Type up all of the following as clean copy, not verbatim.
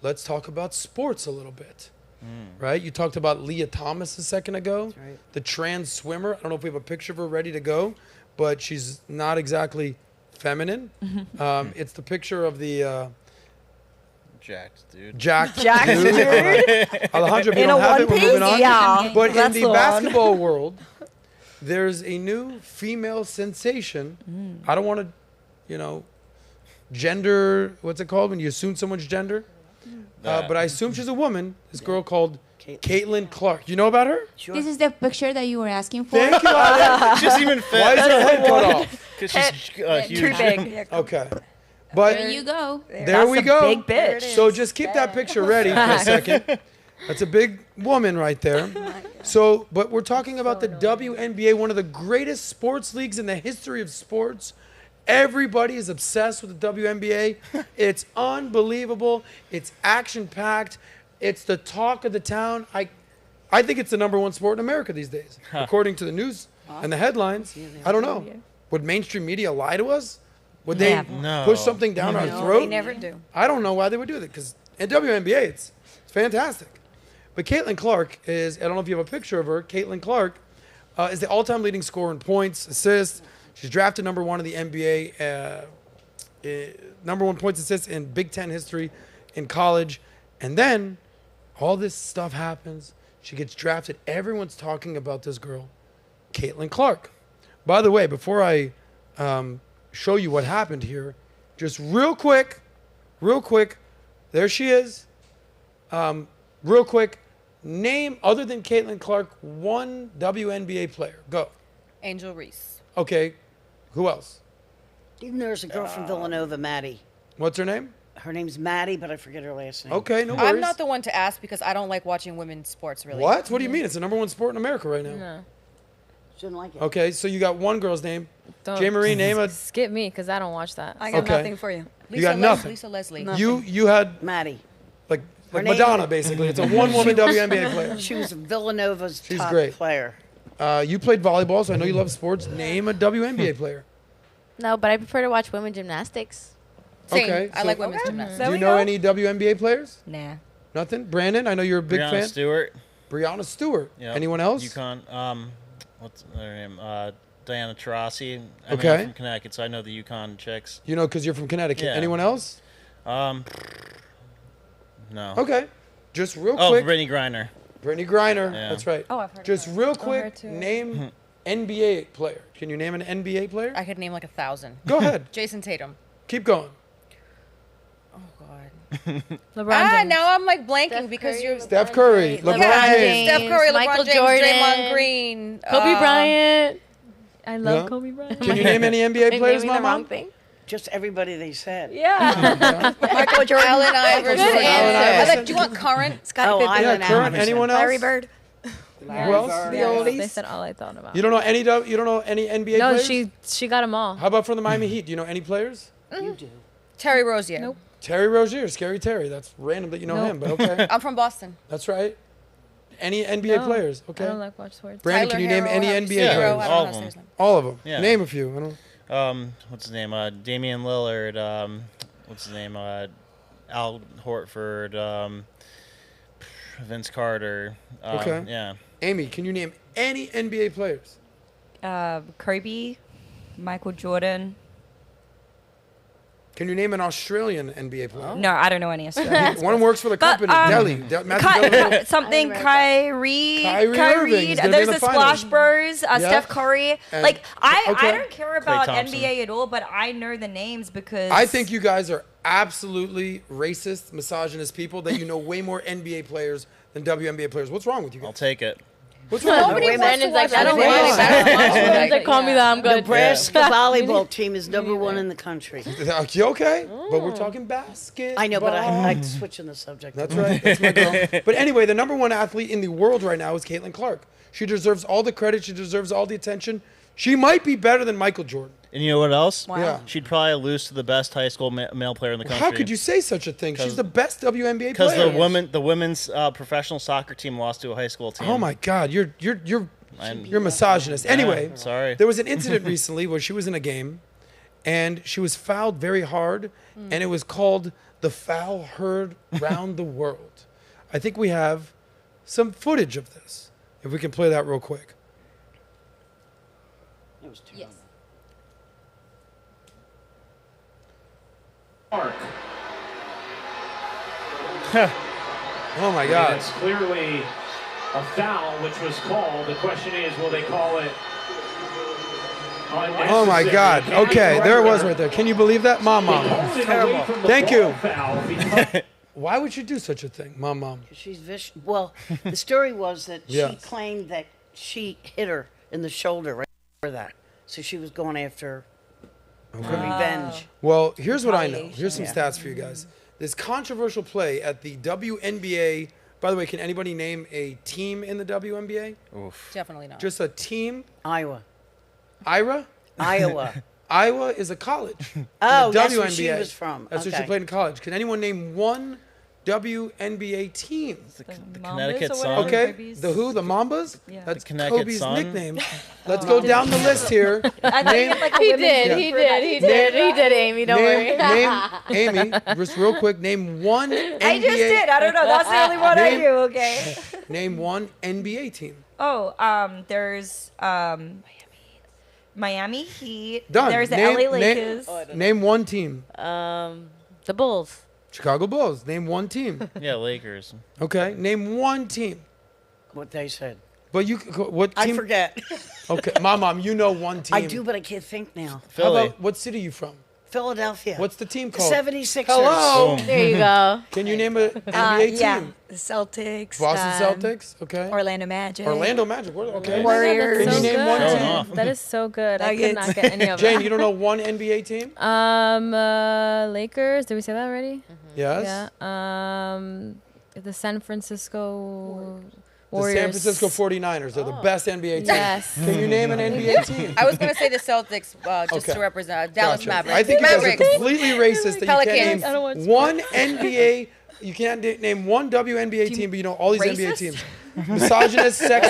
let's talk about sports a little bit. Right? You talked about Leah Thomas a second ago. That's right. The trans swimmer. I don't know if we have a picture of her ready to go, but she's not exactly feminine. It's the picture of the Jacked dude. jacked dude. Alejandro, if you In don't a have it, we're one-piece? moving on. Yeah. But in That's the the one. basketball world, there's a new female sensation. I don't want to, gender, what's it called when you assume someone's gender? But I assume she's a woman. This girl called Caitlin Clark. You know about her? Sure. This is the picture that you were asking for. Thank you, Ale. She doesn't even fit. Why is her head cut off? Because she's huge. Too big. Okay. But There you go. there we That's a go. big bitch. So just keep that picture ready for a second. That's a big woman right there. So, but we're talking about the WNBA, one of the greatest sports leagues in the history of sports. Everybody is obsessed with the WNBA. It's unbelievable. It's action-packed. It's the talk of the town. I think it's the #1 sport in America these days, according to the news and the headlines. I don't know. Would mainstream media lie to us? Would they No. push something down our No, throat? they never do. I don't know why they would do that, because in WNBA, it's fantastic. But Caitlin Clark is, I don't know if you have a picture of her, Caitlin Clark is the all-time leading scorer in points, assists. She's drafted #1 in the NBA, #1 points, assists in Big Ten history in college. And then all this stuff happens. She gets drafted. Everyone's talking about this girl, Caitlin Clark. By the way, before I show you what happened here, just real quick, there she is. Real quick, name, other than Caitlin Clark, one WNBA player. Go. Angel Reese. Okay, who else? There's a girl from Villanova, Maddie. What's her name? Her name's Maddie, but I forget her last name. Okay, no worries. I'm not the one to ask because I don't like watching women's sports really. What? What do you mean? It's the #1 sport in America right now. No. Shouldn't like it. Okay, so you got one girl's name. Don't J. Marie, name a... skip me because I don't watch that. I got Okay. nothing for you. Lisa got nothing. Lisa Leslie. No. You had, Maddie. like Her name- Madonna, basically. It's a one-woman WNBA player. She was Villanova's She's top great. player. You played volleyball, so I know you love sports. Name a WNBA player. No, but I prefer to watch women gymnastics. Same. Okay, I so- like women's gymnastics. Do you know any WNBA players? Nah. Nothing? Brandon, I know you're a big Breonna fan. Stewart. Brianna Stewart. Yeah. Anyone else? UConn. What's her name? Diana Taurasi. I'm Okay. from Connecticut, so I know the UConn chicks. You know, because you're from Connecticut. Yeah. Anyone else? No. Okay. Just real Oh, quick. Brittany Griner. Brittany Griner. Yeah. That's right. Oh, I've heard Just of real her quick, too. name NBA player. Can you name an NBA player? I could name like 1,000. Go ahead. Jason Tatum. Keep going. Oh God. LeBron James. Now I'm like blanking because Curry, you're. Steph Curry. LeBron Yeah, James. Steph Curry, LeBron Michael James, Jordan, Draymond Green, Kobe Bryant. I love Yeah. Kobe Bryant. Can you name any NBA players, Naming the wrong Mama? thing. Just everybody they said. Yeah. Michael Jordan. Allen Iverson. Allen Iverson. Do you want current? Scottie Oh, Pippen. Allen Yeah, current. Iverson. Anyone else? Larry Bird. Who else? Bird. The They oldies. said all I thought about. You don't know any NBA No, players? she got them all. How about from the Miami Heat? Do you know any players? You do. Terry Rozier. Nope. Terry Rozier, Scary Terry. That's random that you know Nope. him, but okay. I'm from Boston. That's right. Any NBA No, players? I Okay. don't like watch sports. Brandon, Tyler can you name Herro, any Harry NBA Yeah, Hero, players? I don't all know of how to say them. his name. All of them. Yeah. Name a few. I don't. What's his name? Damian Lillard. What's his name? Al Hortford. Vince Carter. Okay. Yeah. Amy, can you name any NBA players? Kobe, Michael Jordan. Can you name an Australian NBA player? No, I don't know any Australians. One works for the But, company. Delhi. Matthew Dellavedova. Something Kyrie Irving is gonna be There's in the the finals. Splash Bros. Steph Curry. And- Like I okay. don't care about Thompson. NBA at all, but I know the names because I think you guys are absolutely racist, misogynist people that you know way more NBA players than WNBA players. What's wrong with you I'll guys? take it. What's wrong with Nobody you? wants to Brandon's like, watch I don't NBA. want That's They call me that. I'm good. Nebraska volleyball team is #1 in the country. You okay? But we're talking basketball. I know, but I'm switching the subject. That's right. That's my girl. But anyway, the #1 athlete in the world right now is Caitlin Clark. She deserves all the credit. She deserves all the attention. She might be better than Michael Jordan. And you know what else? Wow. Yeah. She'd probably lose to the best high school male player in the country. How could you say such a thing? She's 'Cause- the best WNBA Because player. the women's professional soccer team lost to a high school team. Oh my God, you're I'm- misogynist. Anyway, sorry. there was an incident recently where she was in a game, and she was fouled very hard, and it was called the foul heard round the world. I think we have some footage of this. If we can play that real quick. It was too Yes. Mark. Oh my God. It's clearly a foul, which was called. The question is, will they call it unnecessary? Oh my God. Can Okay, you there it correct was that? right there. Can you believe that? Mom. They called it away from the Thank ball you. foul because Why would you do such a thing, Mom? She's vicious. Well, the story was that she Yes. claimed that she hit her in the shoulder right before that. So she was going after revenge. Well, here's what I know. Here's some Yeah. stats for you guys. This controversial play at the WNBA. By the way, can anybody name a team in the WNBA? Definitely not. Just a team? Iowa. Ira? Iowa. Iowa is a college. Oh, The that's where she was from. That's where she Okay. played in college. Can anyone name one WNBA team? The Mambas Connecticut or Sun. whatever. Okay. Babies. The who? The Mambas? Yeah. That's The Connecticut Kobe's Sun. nickname. Let's go down the list here. I thought you meant like a He women's did. team He for did. that. He did. He did, Amy. Don't worry. Name, Amy, just real quick, name one NBA. I just did. I don't know. That's the only one I Name- knew. Okay. Name one NBA team. Oh, there's Miami Heat. Done. There's the Name- LA Lakers. Name one team. The Bulls. Chicago Bulls. Name one team. Yeah, Lakers. Okay. Name one team. What they said. But you, what I team? forget. Okay, Mom, you know one team. I do, but I can't think now. How Philly. about what city you from? Philadelphia. What's the team the called? 76ers? Hello. Boom. There you go. Can you name an NBA Yeah, team? the Celtics. Boston Celtics. Okay. Orlando Magic. Orlando Magic. Okay. Warriors. Can you so name good. one Showing team? off. That is so good. I could Nuggets. not get any of Jane, them. you don't know one NBA team? Lakers. Did we say that already? Yes. Yeah. The San Francisco The Warriors. San Francisco 49ers. They're the best NBA team. Yes. Can you name an NBA team? I was going to say the Celtics just Okay. to represent Dallas Gotcha. Mavericks. I think you guys are Mavericks. completely racist that Pelicans. you I can't don't want name sports. one NBA. You can't name one WNBA team, but you know all these NBA Racist? teams. Misogynist, sexist.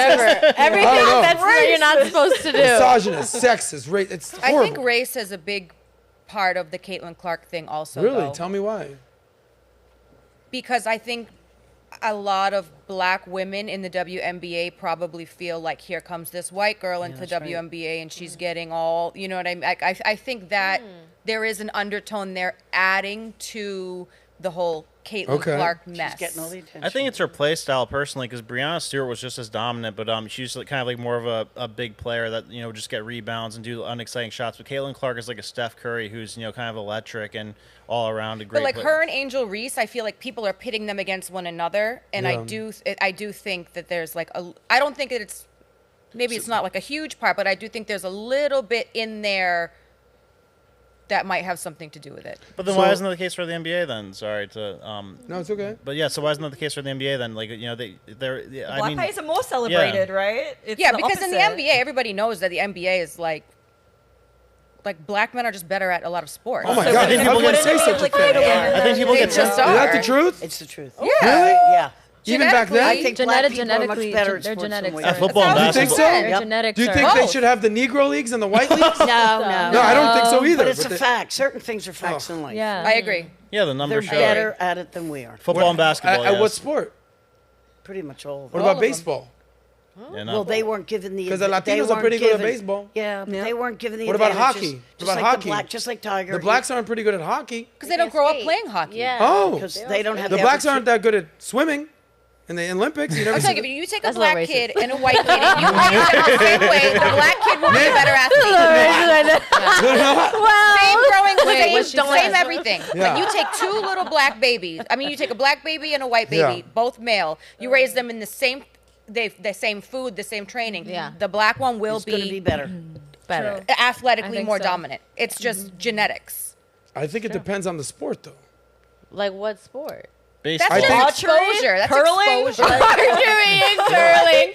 Everything I don't know. that's what you're not supposed to do. Misogynist, sexist, it's I horrible. think race is a big part of the Caitlin Clark thing also, Really? though. Tell me why. Because I think a lot of black women in the WNBA probably feel like here comes this white girl into the that's right. WNBA and she's getting all, you know what I mean? I think that there is an undertone there adding to the whole Caitlin Okay. Clark mess. She's getting all the attention. I think it's her play style personally, because Breonna Stewart was just as dominant, but she's kind of like more of a big player that just get rebounds and do unexciting shots. But Caitlin Clark is like a Steph Curry, who's kind of electric and all around a great. But like player. her and Angel Reese, I feel like people are pitting them against one another, and I do think that there's like I don't think that it's maybe it's not like a huge part, but I do think there's a little bit in there that might have something to do with it. But then why isn't that the case for the NBA then? Sorry to. No, it's okay. But yeah, so why isn't that the case for the NBA then? Like they're. I Black mean, players are more celebrated, right? It's Yeah, the because in the opposite. NBA, everybody knows that the NBA is like black men are just better at a lot of sports. Oh my So God! I think How people can you get say such a like thing? little women. I think people They get just Is that are. the truth? It's the truth. Really? Yeah. Even back Genetically, then? I think black people are much genetically, better at their sports than genetics we are. are. At football and You think basketball. so? Their Yep. genetics Do you are. think they Both. should have the Negro leagues and the white leagues? No, No, I don't think so either. But it's a they- fact. Certain things are facts in life. Yeah. I agree. Yeah, the They're numbers show. better at it than we are. Football and basketball. At what yes. sport? Pretty much all of What them. about of them. baseball? Yeah, Well, they weren't given the. 'Cause the they Latinos are weren't pretty good at given- baseball. Yeah, but they weren't given the. What about advantages, hockey? What Just about like hockey? The black, just like Tiger. The blacks aren't pretty good at hockey. Because they don't grow up playing hockey. Yeah. Oh, because they don't have the the blacks aren't opportunity- that good at swimming in the Olympics. You never I'm see telling you, if you take a That's a little black racist. kid and a white kid and you raise them the same way, the black kid will be a better athlete. Same growing, same everything. Yeah. But you take two little black babies. I mean, you take a black baby and a white baby, Yeah. both male. You raise them in the same same food, the same training. Yeah. The black one will It's going to be be better. Better. I athletically think more so. dominant. It's just genetics. I think it depends on the sport, though. Like what sport? That's Baseball. just think- exposure. That's Curling? exposure. Archery and curling.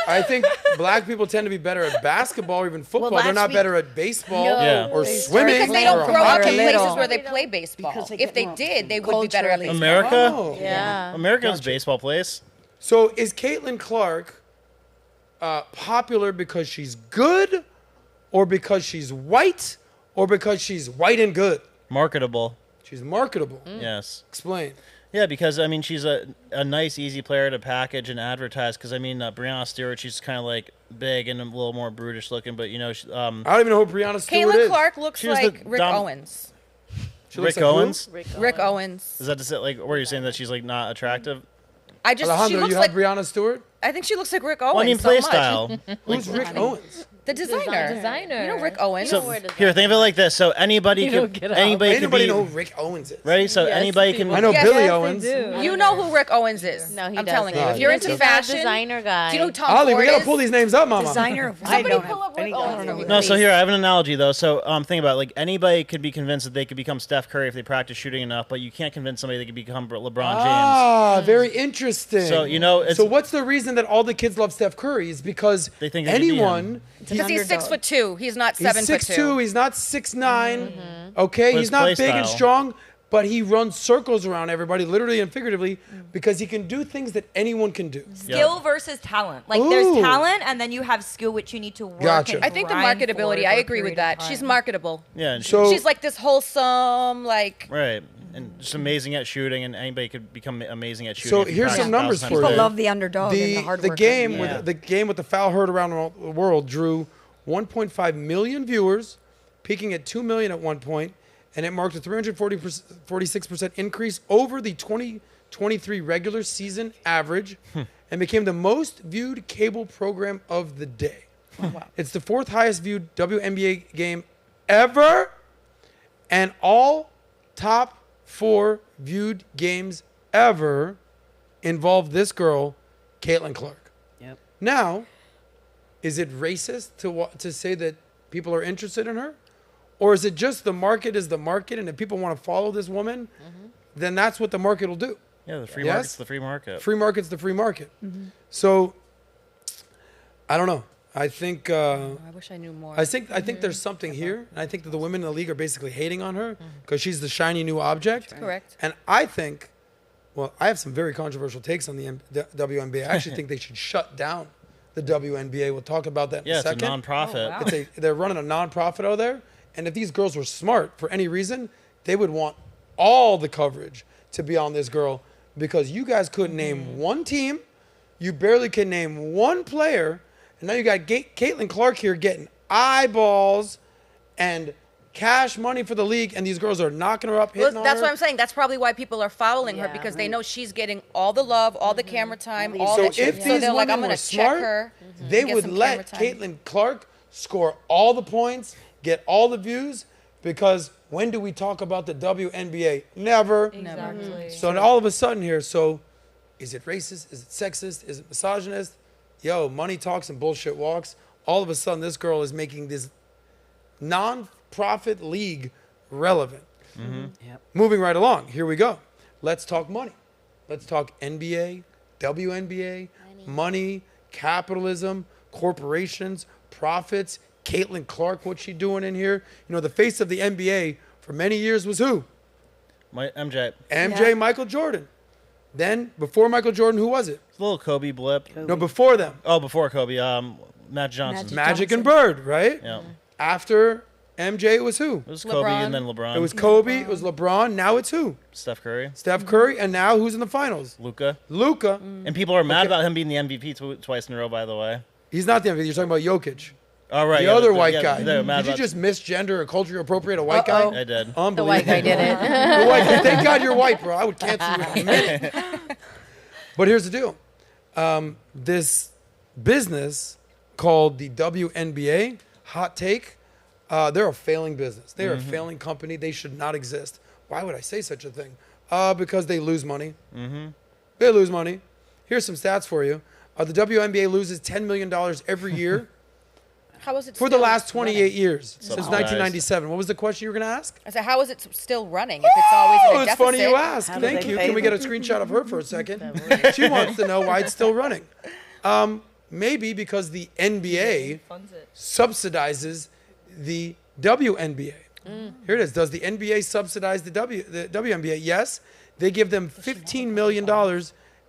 I think black people tend to be better at basketball or even football. They're that's not be- better at baseball No. Yeah. or They- swimming Because they or don't grow up in hockey. places where they play baseball. Because they If get they more did, they would be better at culturally- baseball. America. Oh. Yeah. America's baseball place. So is Caitlin Clark popular because she's good or because she's white, or because she's white and good? Marketable. She's marketable. Yes. Explain. Yeah, because I mean, she's a nice, easy player to package and advertise. Because I mean, Brianna Stewart, she's kind of like big and a little more brutish looking, but you know, I don't even know who Brianna Stewart Caitlin is. Clark looks She was like the Rick Owens. She looks Rick like who? Owens. Rick Owens. Is that to say, like, where you're saying that she's like not attractive? I just she Alejandro, looks you like have Brianna Stewart? I think she looks like Rick Owens. Well, I mean, so play much. style. Who's Rick Owens? The designer. Designer. You know Rick Owens. So here, think of it like this. So anybody You could, don't get out. anybody could Anybody be know who Rick Owens is? ready. So Yes, anybody people. can. I know Yes, Billy yes, they Owens. You know who Rick Owens is. No, he I'm doesn't. telling you. No, If he you're doesn't. into He's not a fashion, designer guy. do you know who Tom Ollie, Ford we gotta is? pull these names up, Mama. Designer of Somebody what? pull up Rick Owens. No, so here I have an analogy though. So think about it, like anybody could be convinced that they could become Steph Curry if they practice shooting enough, but you can't convince somebody they could become LeBron James. Ah, very interesting. So, you know, it's- so what's the reason that all the kids love Steph Curry is because They think they could be anyone Because he's 6'2". He's not he's 7'2". 6'2", he's not 6'9". Okay, But he's his not play big and style. strong, but he runs circles around everybody, literally and figuratively, because he can do things that anyone can do. Skill versus talent. Like Ooh. there's talent, and then you have skill, which you need to work. Gotcha. And I think the grind marketability. for I a agree with period of that. She's time. marketable. Yeah, and So She's like this wholesome, like right, and just amazing at shooting, and anybody could become amazing at shooting. So if you here's practice some numbers 1,000 for times People a day. love the underdog and the hard the worker. game Yeah. with the game with the foul heard around the world drew 1.5 million viewers, peaking at 2 million at one point, and it marked a 346% increase over the 2023 regular season average, and became the most viewed cable program of the day. It's the fourth highest viewed WNBA game ever, and all top 4 viewed games ever involve this girl, Caitlin Clark. Yep. Now, is it racist to say that people are interested in her? Or is it just the market is the market, and if people want to follow this woman, then that's what the market will do? Yeah, the free Yes? market's the free market. Free market's the free market. So, I don't know. I think I wish I knew more. I think there's something here, and I think that the women in the league are basically hating on her because she's the shiny new object. Correct. And I think, well, I have some very controversial takes on the WNBA. I actually think they should shut down the WNBA. We'll talk about that in Yeah, a it's a second. non-profit. wow. They're running a non-profit out there, and if these girls were smart for any reason, they would want all the coverage to be on this girl because you guys couldn't name one team, you barely can name one player, and now you got Caitlin Clark here getting eyeballs and cash money for the league, and these girls are knocking her up, hitting Well, on that's her. what I'm saying. That's probably why people are following her Yeah. because they know she's getting all the love, all the camera time, all So that shit. if So these they're like, women I'm were gonna smart, check her. they get would some let camera time. Caitlin Clark score all the points, get all the views, because when do we talk about the WNBA? Never. Exactly. So now all of a sudden here, so is it racist? Is it sexist? Is it misogynist? Yo, money talks and bullshit walks. All of a sudden, this girl is making this non-profit league relevant. Yep. Moving right along, here we go. Let's talk money. Let's talk NBA, WNBA, money, capitalism, corporations, profits. Caitlin Clark, what's she doing in here? You know, the face of the NBA for many years was who? MJ. MJ, Michael Jordan. Then, before Michael Jordan, who was it? It's a little Kobe blip. No, before them. Oh, before Kobe, Matt Johnson. Magic and Bird, right? Yeah. After MJ, it was who? It was Kobe LeBron. and then LeBron. It was Kobe, it was LeBron, now it's who? Steph Curry. Steph Curry, and now who's in the finals? Luca. Luka. And people are mad about him being the MVP twice in a row, by the way. He's not the MVP, you're talking about Jokic. Oh, right. The yeah, other white guy. They're mad Did you about- just misgender or culturally appropriate a white Uh-oh. guy? I did. Unbelievable. The white guy did it. The white guy. Thank God you're white, bro. I would cancel you in a minute. But here's the deal. This business called the WNBA, hot take, they're a failing business. They're a failing company. They should not exist. Why would I say such a thing? Because they lose money. They lose money. Here's some stats for you. The WNBA loses $10 million every year How is it for the still last 28 running? years, since Subsidized. 1997. What was the question you were going to ask? I said, how is it still running if it's always in Oh, a it's deficit? funny you ask. How do Thank they you. pay Can we get a them? screenshot of her for a second? She wants to know why it's still running. Maybe because the NBA Funds it. subsidizes the WNBA. Here it is. Does the NBA subsidize the WNBA? Yes. They give them $15 million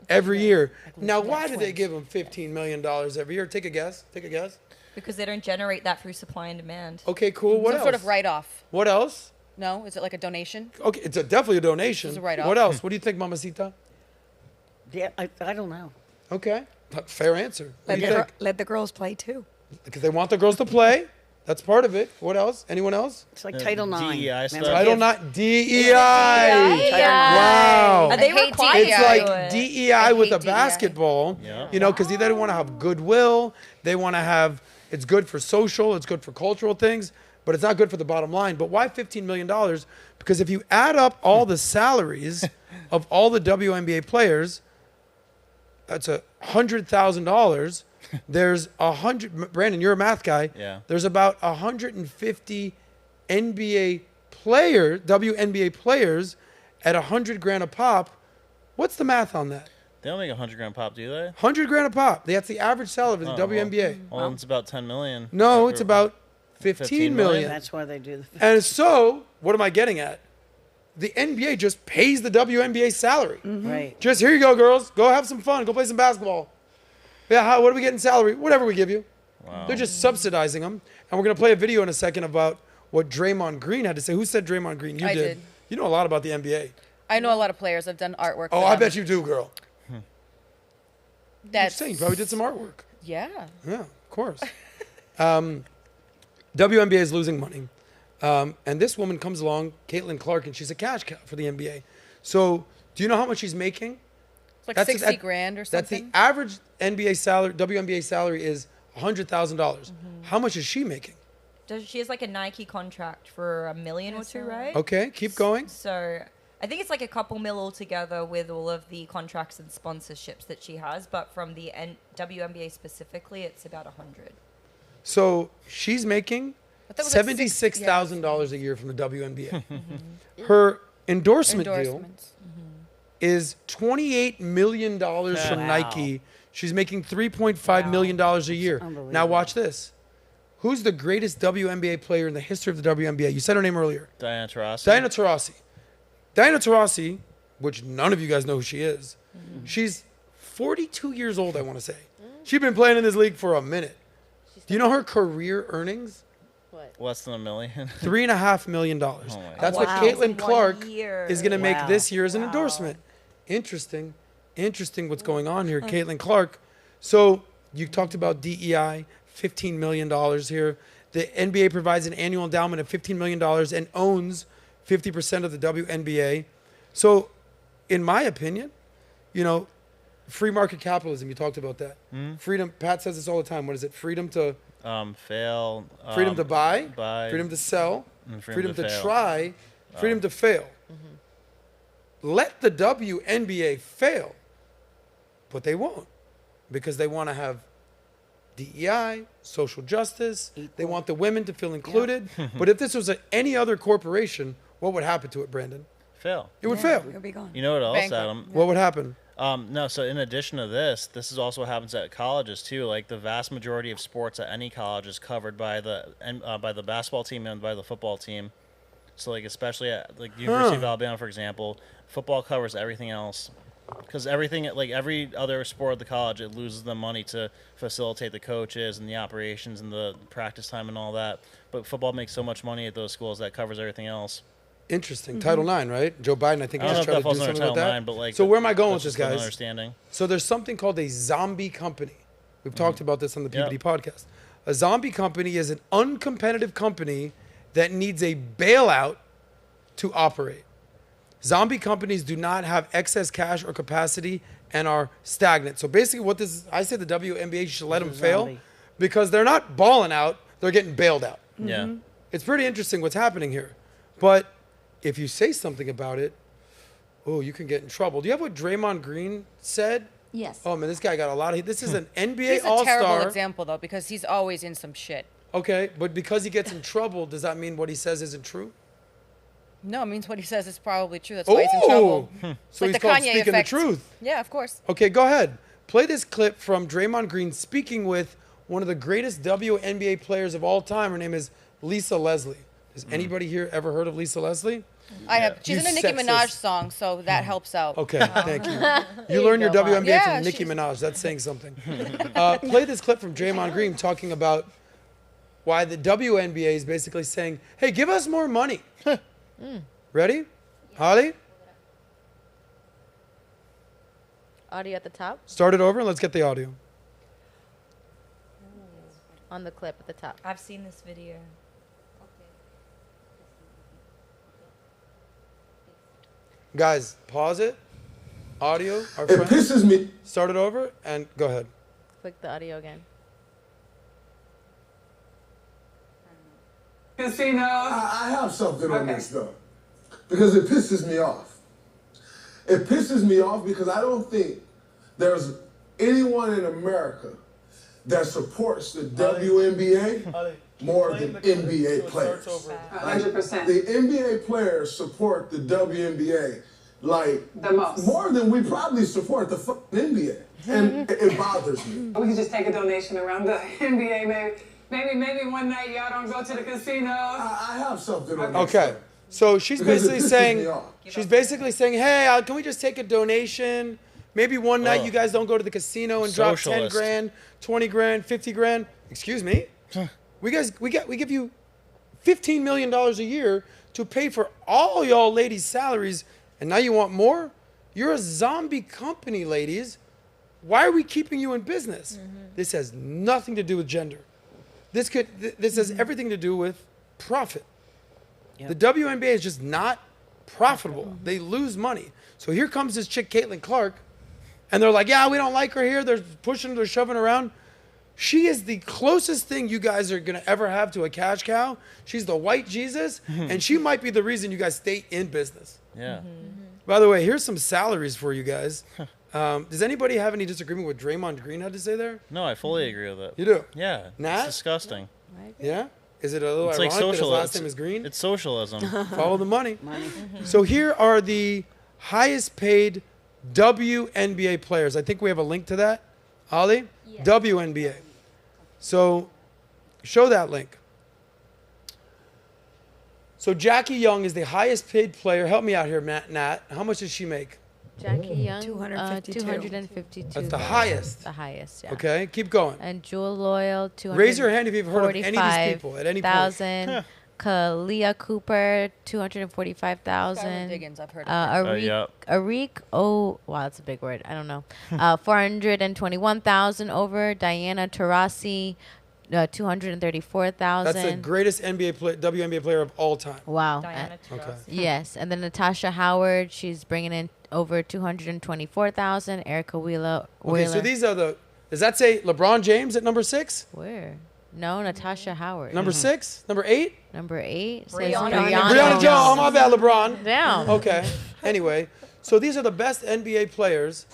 every year. Now, why do they give them $15 million every year? Take a guess. Take a guess. because they don't generate that through supply and demand. Okay, cool. What Some else? sort of write-off. What else? No, is it like a donation? Okay, it's definitely a donation. It's a write-off. What else? What do you think, Mamacita? Yeah, I don't know. Okay, fair answer. What do you think? Let the girls play too. Because they want the girls to play. That's part of it. What else? Anyone else? It's like Title IX. DEI stuff. Remember? Title not DEI. Title Wow. Are they I hate required It's to like do it? DEI with hate a DEI. basketball, Yeah. you know, because they want to have goodwill. They want to have, it's good for social, it's good for cultural things, but it's not good for the bottom line. But why $15 million? Because if you add up all the salaries of all the WNBA players, that's $100,000. There's 100, Brandon, you're a math guy. Yeah. There's about 150 NBA players, WNBA players at $100,000 a pop. What's the math on that? They don't make $100,000 pop, do they? $100,000 a pop. That's the average salary of the WNBA. Well, it's about 10 million. No, it's about 15 15 million. million? That's why they do the. And so, what am I getting at? The NBA just pays the WNBA salary. Right. Just here you go, girls. Go have some fun. Go play some basketball. Yeah, what do we get in salary? Whatever we give you. Wow. They're just subsidizing them. And we're going to play a video in a second about what Draymond Green had to say. Who said Draymond Green? You I did. did. You know a lot about the NBA. I know a lot of players. I've done artwork. Oh, for I them. bet you do, girl. That's You're saying you probably did some artwork. Yeah. Yeah, of course. WNBA is losing money. And this woman comes along, Caitlin Clark, and she's a cash cow for the NBA. So do you know how much she's making? It's like That's 60 grand or That's something. the average NBA salary, WNBA salary is $100,000. How much is she making? She has like a Nike contract for $1 million or two, right? Okay, keep going. So I think it's like a couple mil altogether with all of the contracts and sponsorships that she has. But from the WNBA specifically, it's about 100. So she's making I thought it was like $76,000 a year from the WNBA. Her endorsement deal Endorsements. is $28 million from Wow. Nike. She's making $3.5 million a year. Now unbelievable. watch this. Who's the greatest WNBA player in the history of the WNBA? You said her name earlier. Diana Taurasi. Diana Taurasi. Diana Taurasi, which none of you guys know who she is, she's 42 years old, I want to say. She's been playing in this league for a minute. Do you know her career earnings? Less than $1 million. $3.5 million. my That's God. what Wow. Caitlin One Clark year. is going to make Wow. this year as an endorsement. Interesting what's going on here. Caitlin Clark. So you talked about DEI, $15 million here. The NBA provides an annual endowment of $15 million and owns 50% of the WNBA. So in my opinion, you know, free market capitalism, you talked about that. Freedom, Pat says this all the time. What is it? Freedom to Fail. freedom to buy, buy, freedom to sell, and freedom to fail. try, freedom to fail. Let the WNBA fail, but they won't because they want to have DEI, social justice. They want the women to feel included. But if this was any other corporation, what would happen to it, Brandon? Fail. It would fail. It'll be gone. You know what else, Bankrupt. Adam? What would happen? No, so in addition to this is also what happens at colleges too. Like the vast majority of sports at any college is covered by the basketball team and by the football team. So like especially at like University of Alabama, for example, football covers everything else. Because everything, like every other sport at the college, it loses the money to facilitate the coaches and the operations and the practice time and all that. But football makes so much money at those schools that covers everything else. Interesting. Title IX, right? Joe Biden, I think, I don't just know tried to if that do falls under something about Title that. IX, but like. So where am I going with that's this, just an guys? Understanding. So there's something called a zombie company. We've talked about this on the PBD Yep. podcast. A zombie company is an uncompetitive company that needs a bailout to operate. Zombie companies do not have excess cash or capacity and are stagnant. So basically what this is, I say the WNBA should let them fail zombie. because they're not balling out, they're getting bailed out. Yeah. It's pretty interesting what's happening here. But if you say something about it, oh, you can get in trouble. Do you have what Draymond Green said? Yes. Oh, man, this guy got a lot of... This is an NBA He's a All-Star. terrible example though because he's always in some shit. Okay, but because he gets in trouble, does that mean what he says isn't true? No, it means what he says is probably true. That's why he's in trouble. So Like he's the called Kanye speaking effect. the truth. Yeah, of course. Okay, go ahead. Play this clip from Draymond Green speaking with one of the greatest WNBA players of all time. Her name is Lisa Leslie. Has anybody here ever heard of Lisa Leslie? I have. She's You in a Nicki sexist. Minaj song, so that helps out. Okay, thank you. You learn your WNBA Yeah, from Nicki she's- Minaj. That's saying something. Play this clip from Draymond Green talking about why the WNBA is basically saying, hey, give us more money. Ready? Holly? Audio at the top Start it over and let's get the audio. on the clip at the top. I've seen this video. Guys, pause it. Audio, our It friend. pisses me. Start it over and go ahead. Click the audio again. Casinos. I have something on this though, because it pisses me off. It pisses me off because I don't think there's anyone in America that supports the WNBA more than NBA players. 100%. The NBA players support the WNBA like The most. more than we probably support the fucking NBA, and it bothers me. We could just take a donation around the NBA, maybe one night y'all don't go to the casinos. I have something on this. Okay. So she's Because it basically pisses saying, me off. hey, can we just take a donation? Maybe one night you guys don't go to the casino and drop 10 Socialist. grand, 20 grand, 50 grand. Excuse me? we give you $15 million a year to pay for all y'all ladies' salaries, and now you want more? You're a zombie company, ladies. Why are we keeping you in business? This has nothing to do with gender. This has everything to do with profit. The WNBA is just not profitable. They lose money. So here comes this chick, Caitlin Clark, and they're like, yeah, we don't like her here. They're pushing her, they're shoving her around. She is the closest thing you guys are going to ever have to a cash cow. She's the white Jesus, and she might be the reason you guys stay in business. Yeah. By the way, here's some salaries for you guys. Does anybody have any disagreement with Draymond Green had to say there? No, I fully agree with it. You do? Yeah. Nat? It's disgusting. Yeah? Is it a little It's ironic like that his social. last name is Green? It's socialism. Follow the money. So here are the highest paid WNBA players. I think we have a link to that. Ali? Yes. WNBA. So show that link. So Jackie Young is the highest paid player. Help me out here, Nat. How much does she make? Jackie Young, 252. 252. That's the highest. The highest, yeah. Okay, keep going. And Jewel Loyal, 200. Raise your hand if you've heard of any of these people at any point. 1,000. Kalia Cooper, 245,000. Diggins, I've heard of her. Arik, oh, wow, that's a big word. I don't know. 421,000 over. Diana Taurasi, 234,000. That's the greatest WNBA player of all time. Wow. Diana Okay. Taurasi. Yes, and then Natasha Howard, she's bringing in over 224,000. Erica Wheeler. Okay, so these are the. Does that say LeBron James at number 6? Where? No, Natasha Howard. Number 6? Number 8? Number 8 says Brianna Brianna Jones. Oh, my bad, LeBron. Damn. Okay. Anyway, so these are the best NBA players,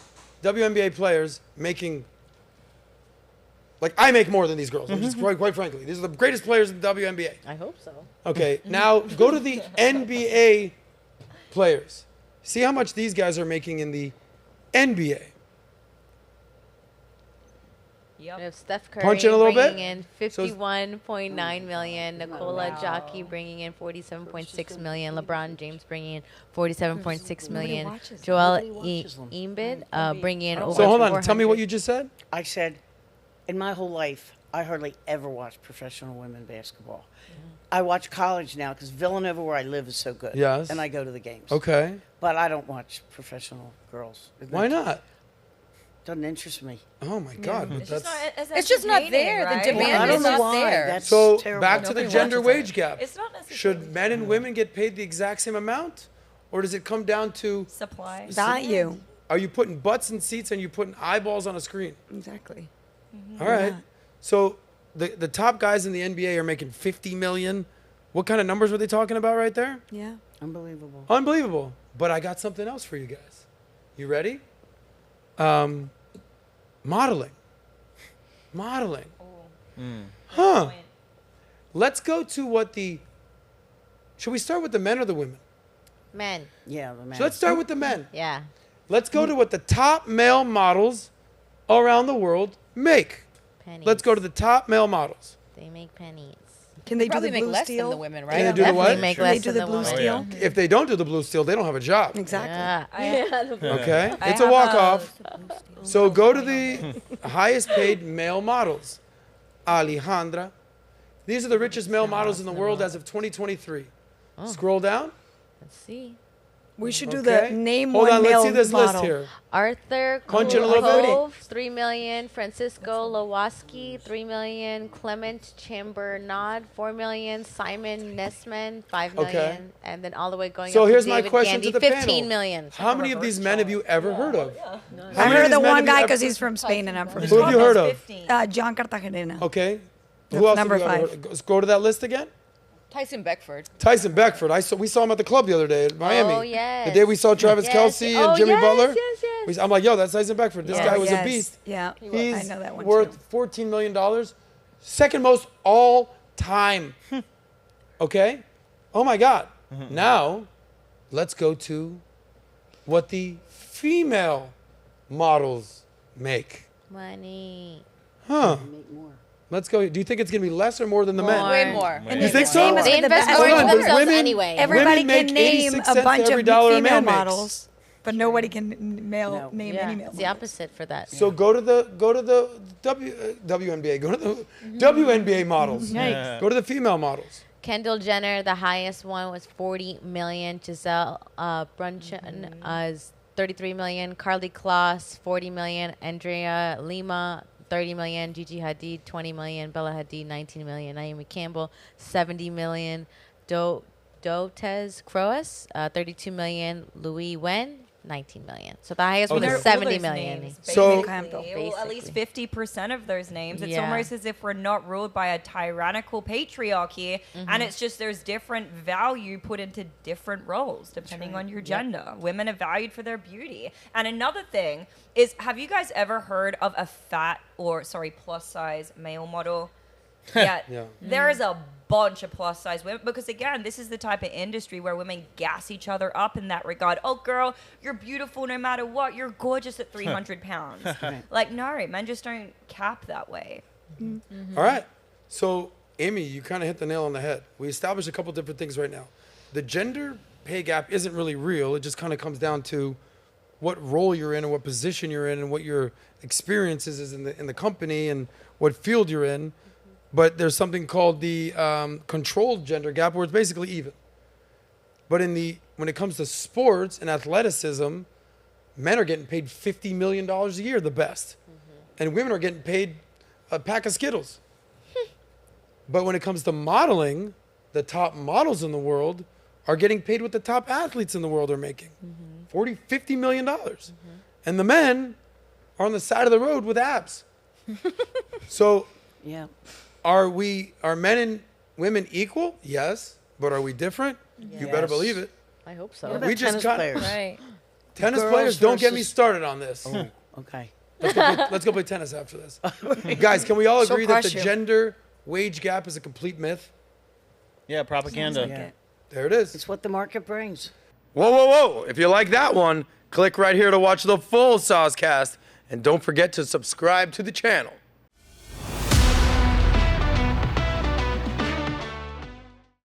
WNBA players, making. Like, I make more than these girls. I'm just quite frankly, these are the greatest players in the WNBA. I hope so. Okay, now go to the NBA players. See how much these guys are making in the NBA. We have Steph Curry Punch in a little bit. bringing in 51.9 million. Nicola Jockey bringing in 47.6 million. LeBron James bringing in 47.6 million. Joel Embiid bringing in over. So hold on, 400. tell me what you just said. I said, in my whole life, I hardly ever watched professional women basketball. I watch college now because Villanova, where I live, is so good. Yes. And I go to the games. Okay. But I don't watch professional girls. Why not? Doesn't interest me. Oh my God! But It's just that's not as It's just not entertaining, there. right? The demand I don't is know not why. there. That's so terrible. back to the Nobody gender watches wage it. gap. It's not necessarily Should men and women get paid the exact same amount, or does it come down to supply. Value. are you putting butts in seats and you putting eyeballs on a screen? Exactly. All right. So the top guys in the NBA are making 50 million. What kind of numbers were they talking about right there? Yeah. Unbelievable. Unbelievable. But I got something else for you guys. You ready? Modeling. Modeling. Huh. Let's go to what the. Should we start with the men or the women? Men. Yeah, the man. So let's start with the men. Yeah. Let's go to what the top male models around the world make. Pennies. Let's go to the top male models. They make pennies. Can they do Probably the make blue less steel? than the women, Can right? they do the what? Definitely make Can less they do than the the blue women. steel? If they don't do the blue steel, they don't have a job. Exactly. Yeah. Okay? I It's a have walk-off. So go to the highest paid male models. Alejandra, These are the richest male models in the world as of 2023. Scroll down. Let's see. We should do Okay. the name Hold one on, male let's see this model. list here. Arthur Punch in a little bit. Cove, 3 million. Francisco Lowaski, 3 million. Clement Chambernod, 4 million. Simon Nesman, 5 million. Okay. And then all the way going So up here's to my David question Gandy, to the 15 panel. million. How many of these men have you ever heard of? I many of heard these the men one have you guy ever- because he's from Spain and I'm from Who have you heard of? John Cartagena. Okay. Who else number have you ever 5. heard of? Go to that list again. Tyson Beckford. Tyson Beckford. We saw him at the club the other day in Miami. Oh, yes. The day we saw Travis Yes. Kelsey and Oh, Jimmy yes, Butler. yes, yes. I'm like, yo, that's Tyson Beckford. This guy was a beast. Yeah, He's I know that one worth too. $14 million. Second most all time. Okay? Oh my God. Now, let's go to what the female models make. Money. Huh. Make more. Let's go. Do you think it's going to be less or more than the men? Way more. And You the think so? same as They with the invest best more Hold in on, but themselves women- anyway. Everybody Women make can name 86 a cents bunch every of dollar a female man makes. models, but nobody can name Yeah, any male it's the models. opposite for that. So go to the WNBA. Go to the WNBA models. Go to the female models. Kendall Jenner, the highest one was 40 million. Giselle Brunchen is 33 million. Carly Kloss, 40 million. Andrea Lima, 30 million. Gigi Hadid, 20 million. Bella Hadid, 19 million. Naomi Campbell, 70 million. Dotes Croas, 32 million. Louis Wen, 19 million. So the highest one They're is all 70 those million. names, So- basically. Well, at least 50% of those names. It's Yeah. almost as if we're not ruled by a tyrannical patriarchy, and it's just there's different value put into different roles depending on your gender. Women are valued for their beauty. And another thing is, have you guys ever heard of a plus size male model? Yeah, there is a bunch of plus size women because again, this is the type of industry where women gas each other up in that regard. Oh, girl, you're beautiful no matter what. You're gorgeous at 300 pounds. Like, no, men just don't cap that way. All right. So, Amy, you kind of hit the nail on the head. We established a couple different things right now. The gender pay gap isn't really real. It just kind of comes down to what role you're in and what position you're in and what your experiences is in the company and what field you're in. But there's something called the controlled gender gap where it's basically even. But when it comes to sports and athleticism, men are getting paid $50 million a year, the best. And women are getting paid a pack of Skittles. But when it comes to modeling, the top models in the world are getting paid what the top athletes in the world are making. $40, $50 million. And the men are on the side of the road with abs. So Yeah. are men and women equal? Yes. But are we different? You better Yes. believe it. I hope so. What about We just tennis got- players? Right. Tennis Girls players, don't get me versus- started on this. Oh, okay. Let's go play tennis after this. Guys, can we all She'll agree that the crush you. gender wage gap is a complete myth? Yeah, propaganda. Yeah. There it is. It's what the market brings. Whoa, whoa, whoa. If you like that one, click right here to watch the full SOSCAST. And don't forget to subscribe to the channel.